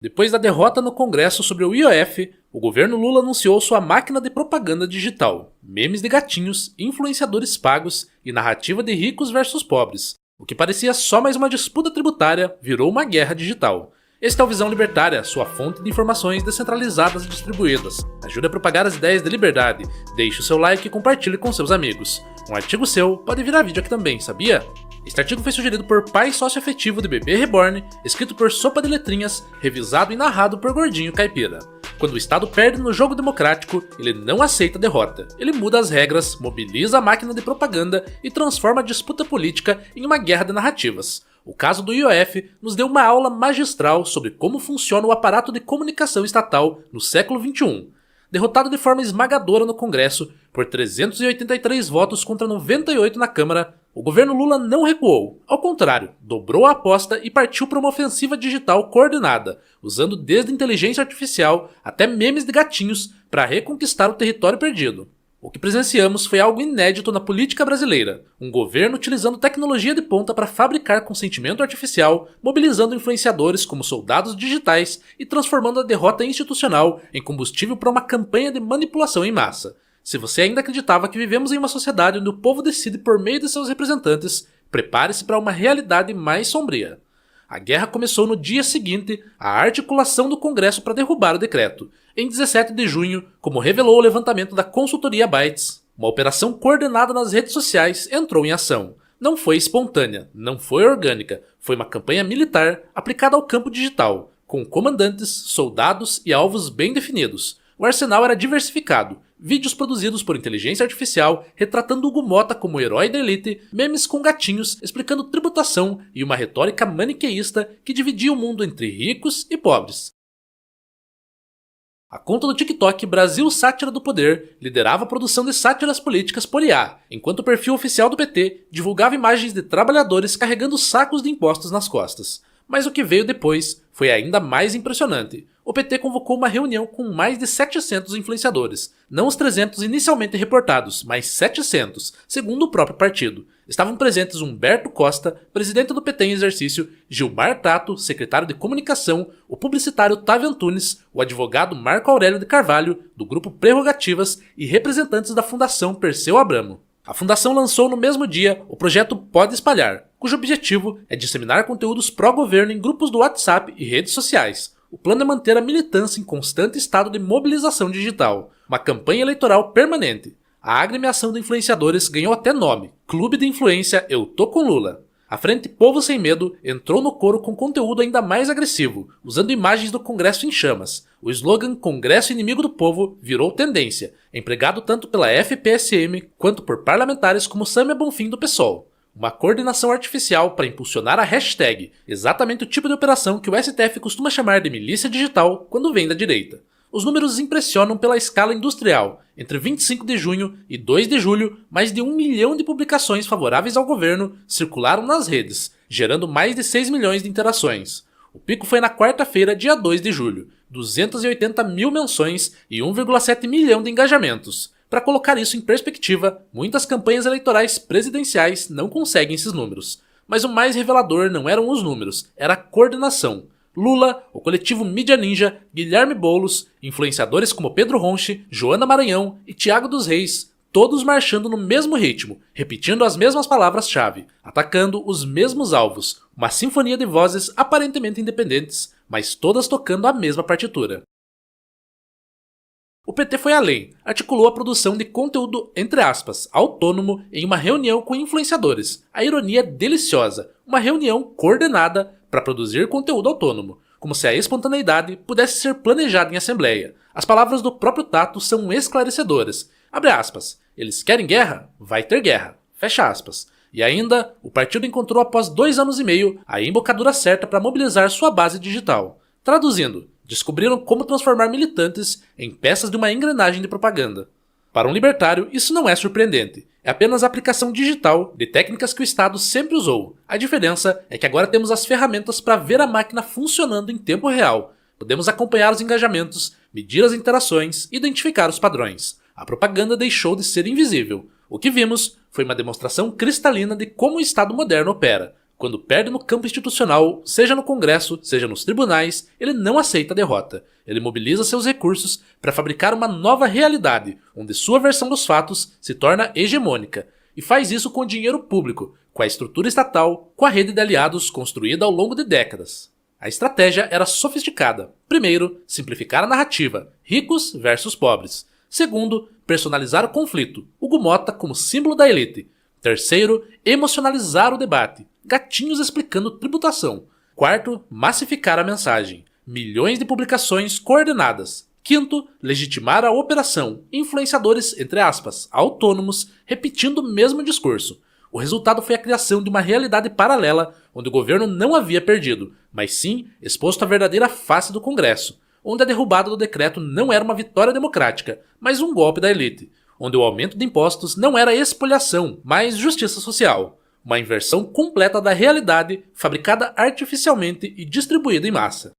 Depois da derrota no Congresso sobre o IOF, o governo Lula anunciou sua máquina de propaganda digital, memes de gatinhos, influenciadores pagos e narrativa de ricos versus pobres. O que parecia só mais uma disputa tributária virou uma guerra digital. Este é o Visão Libertária, sua fonte de informações descentralizadas e distribuídas. Ajude a propagar as ideias de liberdade, deixe o seu like e compartilhe com seus amigos. Um artigo seu pode virar vídeo aqui também, sabia? Este artigo foi sugerido por pai socioafetivo de bebê reborn, escrito por Sopa de Letrinhas, revisado e narrado por Gordinho Caipira. Quando o Estado perde no jogo democrático, ele não aceita a derrota. Ele muda as regras, mobiliza a máquina de propaganda e transforma a disputa política em uma guerra de narrativas. O caso do IOF nos deu uma aula magistral sobre como funciona o aparato de comunicação estatal no século XXI. Derrotado de forma esmagadora no Congresso, por 383 votos contra 98 na Câmara, o governo Lula não recuou. Ao contrário, dobrou a aposta e partiu para uma ofensiva digital coordenada, usando desde inteligência artificial até memes de gatinhos para reconquistar o território perdido. O que presenciamos foi algo inédito na política brasileira, um governo utilizando tecnologia de ponta para fabricar consentimento artificial, mobilizando influenciadores como soldados digitais e transformando a derrota institucional em combustível para uma campanha de manipulação em massa. Se você ainda acreditava que vivemos em uma sociedade onde o povo decide por meio de seus representantes, prepare-se para uma realidade mais sombria. A guerra começou no dia seguinte à articulação do Congresso para derrubar o decreto. Em 17 de junho, como revelou o levantamento da consultoria Bytes, uma operação coordenada nas redes sociais entrou em ação. Não foi espontânea, não foi orgânica, foi uma campanha militar aplicada ao campo digital, com comandantes, soldados e alvos bem definidos. O arsenal era diversificado, vídeos produzidos por inteligência artificial retratando Hugo Motta como herói da elite, memes com gatinhos explicando tributação e uma retórica maniqueísta que dividia o mundo entre ricos e pobres. A conta do TikTok Brasil Sátira do Poder liderava a produção de sátiras políticas por IA, enquanto o perfil oficial do PT divulgava imagens de trabalhadores carregando sacos de impostos nas costas. Mas o que veio depois foi ainda mais impressionante. O PT convocou uma reunião com mais de 700 influenciadores. Não os 300 inicialmente reportados, mas 700, segundo o próprio partido. Estavam presentes Humberto Costa, presidente do PT em exercício, Gilmar Tato, secretário de comunicação, o publicitário Otávio Antunes, o advogado Marco Aurélio de Carvalho, do grupo Prerrogativas e representantes da Fundação Perseu Abramo. A fundação lançou no mesmo dia o projeto Pode Espalhar, cujo objetivo é disseminar conteúdos pró-governo em grupos do WhatsApp e redes sociais. O plano é manter a militância em constante estado de mobilização digital, uma campanha eleitoral permanente. A agremiação de influenciadores ganhou até nome, Clube de Influência Eu Tô com Lula. A Frente Povo Sem Medo entrou no coro com conteúdo ainda mais agressivo, usando imagens do Congresso em chamas. O slogan Congresso Inimigo do Povo virou tendência, empregado tanto pela FPSM quanto por parlamentares como Sâmia Bonfim do PSOL. Uma coordenação artificial para impulsionar a hashtag, exatamente o tipo de operação que o STF costuma chamar de milícia digital quando vem da direita. Os números impressionam pela escala industrial. Entre 25 de junho e 2 de julho, mais de 1 milhão de publicações favoráveis ao governo circularam nas redes, gerando mais de 6 milhões de interações. O pico foi na quarta-feira, dia 2 de julho, 280 mil menções e 1,7 milhão de engajamentos. Para colocar isso em perspectiva, muitas campanhas eleitorais presidenciais não conseguem esses números. Mas o mais revelador não eram os números, era a coordenação. Lula, o coletivo Mídia Ninja, Guilherme Boulos, influenciadores como Pedro Ronche, Joana Maranhão e Thiago dos Reis, todos marchando no mesmo ritmo, repetindo as mesmas palavras-chave, atacando os mesmos alvos, uma sinfonia de vozes aparentemente independentes, mas todas tocando a mesma partitura. O PT foi além, articulou a produção de conteúdo, entre aspas, autônomo em uma reunião com influenciadores. A ironia deliciosa, uma reunião coordenada para produzir conteúdo autônomo, como se a espontaneidade pudesse ser planejada em assembleia. As palavras do próprio Tato são esclarecedoras. Abre aspas, eles querem guerra? Vai ter guerra. Fecha aspas. E ainda, o partido encontrou após 2 anos e meio a embocadura certa para mobilizar sua base digital. Traduzindo, descobriram como transformar militantes em peças de uma engrenagem de propaganda. Para um libertário, isso não é surpreendente. É apenas a aplicação digital de técnicas que o Estado sempre usou. A diferença é que agora temos as ferramentas para ver a máquina funcionando em tempo real. Podemos acompanhar os engajamentos, medir as interações e identificar os padrões. A propaganda deixou de ser invisível. O que vimos foi uma demonstração cristalina de como o Estado moderno opera, Quando perde no campo institucional, seja no Congresso, seja nos tribunais, ele não aceita a derrota. Ele mobiliza seus recursos para fabricar uma nova realidade, onde sua versão dos fatos se torna hegemônica. E faz isso com o dinheiro público, com a estrutura estatal, com a rede de aliados construída ao longo de décadas. A estratégia era sofisticada. Primeiro, simplificar a narrativa, ricos versus pobres. Segundo, personalizar o conflito, Hugo Motta como símbolo da elite. Terceiro, emocionalizar o debate, gatinhos explicando tributação. Quarto, massificar a mensagem, milhões de publicações coordenadas. Quinto, legitimar a operação, influenciadores, entre aspas, autônomos, repetindo o mesmo discurso. O resultado foi a criação de uma realidade paralela, onde o governo não havia perdido, mas sim exposto à verdadeira face do Congresso, onde a derrubada do decreto não era uma vitória democrática, mas um golpe da elite, onde o aumento de impostos não era espoliação, mas justiça social, uma inversão completa da realidade, fabricada artificialmente e distribuída em massa.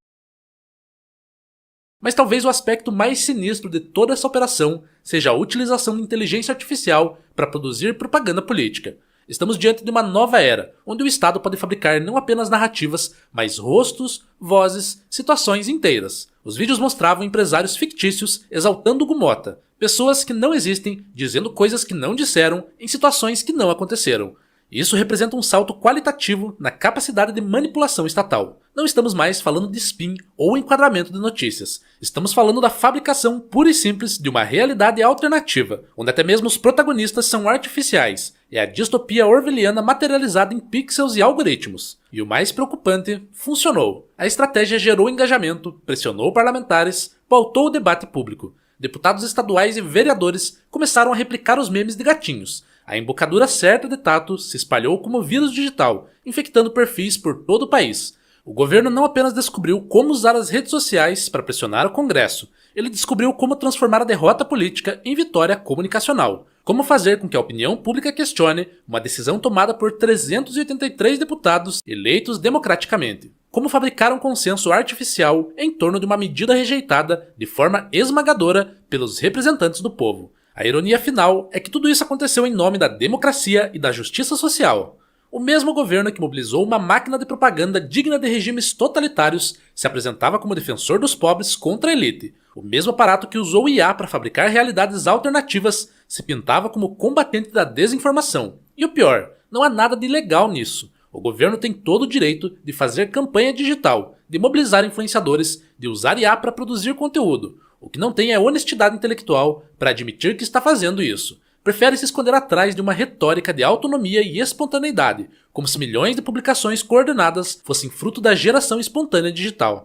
Mas talvez o aspecto mais sinistro de toda essa operação seja a utilização de inteligência artificial para produzir propaganda política. Estamos diante de uma nova era, onde o Estado pode fabricar não apenas narrativas, mas rostos, vozes, situações inteiras. Os vídeos mostravam empresários fictícios exaltando Hugo Motta, pessoas que não existem, dizendo coisas que não disseram, em situações que não aconteceram. Isso representa um salto qualitativo na capacidade de manipulação estatal. Não estamos mais falando de spin ou enquadramento de notícias. Estamos falando da fabricação pura e simples de uma realidade alternativa, onde até mesmo os protagonistas são artificiais. É a distopia orwelliana materializada em pixels e algoritmos. E o mais preocupante, funcionou. A estratégia gerou engajamento, pressionou parlamentares, pautou o debate público. Deputados estaduais e vereadores começaram a replicar os memes de gatinhos. A embocadura certa de Tato se espalhou como vírus digital, infectando perfis por todo o país. O governo não apenas descobriu como usar as redes sociais para pressionar o Congresso, ele descobriu como transformar a derrota política em vitória comunicacional. Como fazer com que a opinião pública questione uma decisão tomada por 383 deputados eleitos democraticamente. Como fabricar um consenso artificial em torno de uma medida rejeitada de forma esmagadora pelos representantes do povo. A ironia final é que tudo isso aconteceu em nome da democracia e da justiça social. O mesmo governo que mobilizou uma máquina de propaganda digna de regimes totalitários se apresentava como defensor dos pobres contra a elite. O mesmo aparato que usou o IA para fabricar realidades alternativas se pintava como combatente da desinformação. E o pior, não há nada de ilegal nisso. O governo tem todo o direito de fazer campanha digital, de mobilizar influenciadores, de usar IA para produzir conteúdo. O que não tem é honestidade intelectual para admitir que está fazendo isso. Prefere se esconder atrás de uma retórica de autonomia e espontaneidade, como se milhões de publicações coordenadas fossem fruto da geração espontânea digital.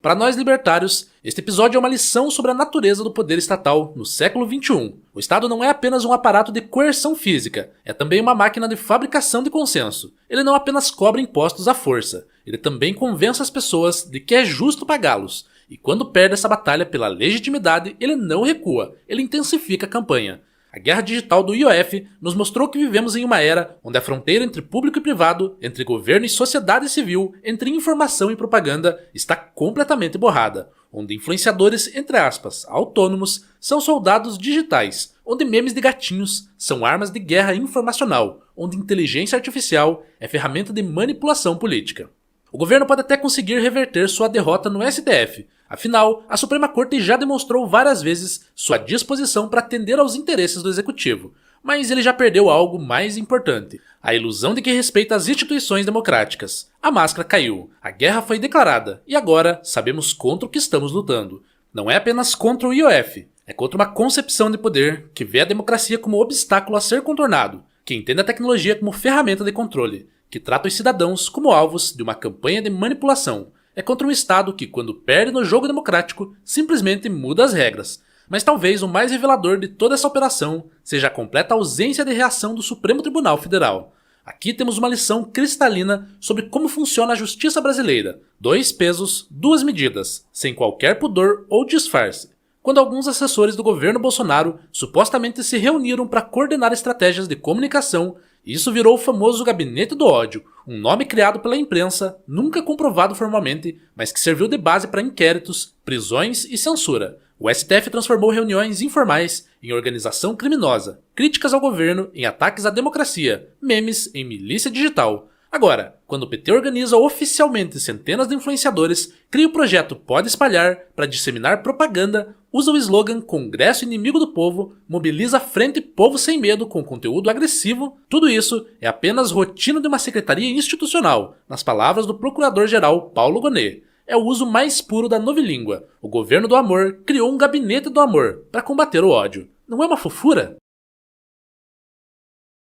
Para nós libertários, este episódio é uma lição sobre a natureza do poder estatal no século XXI. O Estado não é apenas um aparato de coerção física, é também uma máquina de fabricação de consenso. Ele não apenas cobra impostos à força, ele também convence as pessoas de que é justo pagá-los. E quando perde essa batalha pela legitimidade, ele não recua, ele intensifica a campanha. A guerra digital do IOF nos mostrou que vivemos em uma era onde a fronteira entre público e privado, entre governo e sociedade civil, entre informação e propaganda, está completamente borrada. Onde influenciadores, entre aspas, autônomos, são soldados digitais, onde memes de gatinhos são armas de guerra informacional, onde inteligência artificial é ferramenta de manipulação política. O governo pode até conseguir reverter sua derrota no STF. Afinal, a Suprema Corte já demonstrou várias vezes sua disposição para atender aos interesses do Executivo. Mas ele já perdeu algo mais importante: a ilusão de que respeita as instituições democráticas. A máscara caiu, a guerra foi declarada, e agora sabemos contra o que estamos lutando. Não é apenas contra o IOF, é contra uma concepção de poder que vê a democracia como obstáculo a ser contornado, que entende a tecnologia como ferramenta de controle, que trata os cidadãos como alvos de uma campanha de manipulação. É contra um Estado que, quando perde no jogo democrático, simplesmente muda as regras. Mas talvez o mais revelador de toda essa operação seja a completa ausência de reação do Supremo Tribunal Federal. Aqui temos uma lição cristalina sobre como funciona a justiça brasileira. 2 pesos, 2 medidas, sem qualquer pudor ou disfarce. Quando alguns assessores do governo Bolsonaro supostamente se reuniram para coordenar estratégias de comunicação, isso virou o famoso Gabinete do Ódio, um nome criado pela imprensa, nunca comprovado formalmente, mas que serviu de base para inquéritos, prisões e censura. O STF transformou reuniões informais em organização criminosa, críticas ao governo em ataques à democracia, memes em milícia digital. Agora, quando o PT organiza oficialmente centenas de influenciadores, cria o projeto Pode Espalhar para disseminar propaganda, usa o slogan Congresso Inimigo do Povo, mobiliza a Frente Povo Sem Medo com conteúdo agressivo, tudo isso é apenas rotina de uma secretaria institucional, nas palavras do Procurador-Geral Paulo Gonet. É o uso mais puro da novilíngua. O governo do amor criou um gabinete do amor para combater o ódio. Não é uma fofura?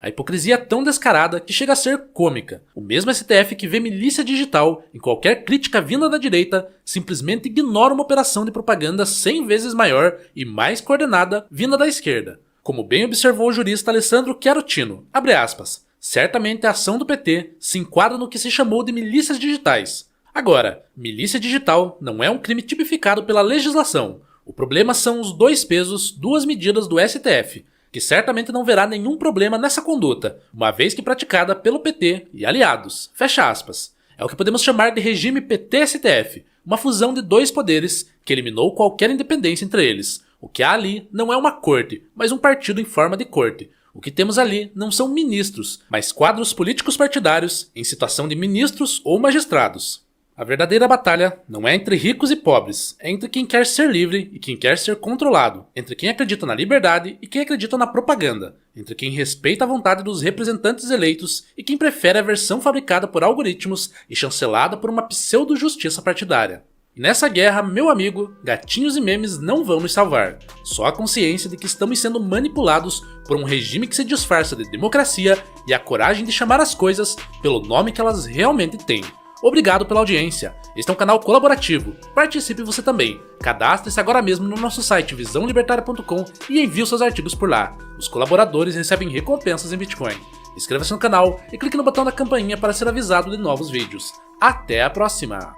A hipocrisia é tão descarada que chega a ser cômica. O mesmo STF que vê milícia digital em qualquer crítica vinda da direita simplesmente ignora uma operação de propaganda 100 vezes maior e mais coordenada vinda da esquerda. Como bem observou o jurista Alessandro Chiarotino, abre aspas, certamente a ação do PT se enquadra no que se chamou de milícias digitais. Agora, milícia digital não é um crime tipificado pela legislação. O problema são os dois pesos, duas medidas do STF, que certamente não verá nenhum problema nessa conduta, uma vez que praticada pelo PT e aliados. Fecha aspas. É o que podemos chamar de regime PT-STF, uma fusão de dois poderes que eliminou qualquer independência entre eles. O que há ali não é uma corte, mas um partido em forma de corte. O que temos ali não são ministros, mas quadros políticos partidários em situação de ministros ou magistrados. A verdadeira batalha não é entre ricos e pobres, é entre quem quer ser livre e quem quer ser controlado, entre quem acredita na liberdade e quem acredita na propaganda, entre quem respeita a vontade dos representantes eleitos e quem prefere a versão fabricada por algoritmos e chancelada por uma pseudo-justiça partidária. E nessa guerra, meu amigo, gatinhos e memes não vão nos salvar, só a consciência de que estamos sendo manipulados por um regime que se disfarça de democracia e a coragem de chamar as coisas pelo nome que elas realmente têm. Obrigado pela audiência. Este é um canal colaborativo. Participe você também. Cadastre-se agora mesmo no nosso site visãolibertaria.com e envie os seus artigos por lá. Os colaboradores recebem recompensas em Bitcoin. Inscreva-se no canal e clique no botão da campainha para ser avisado de novos vídeos. Até a próxima!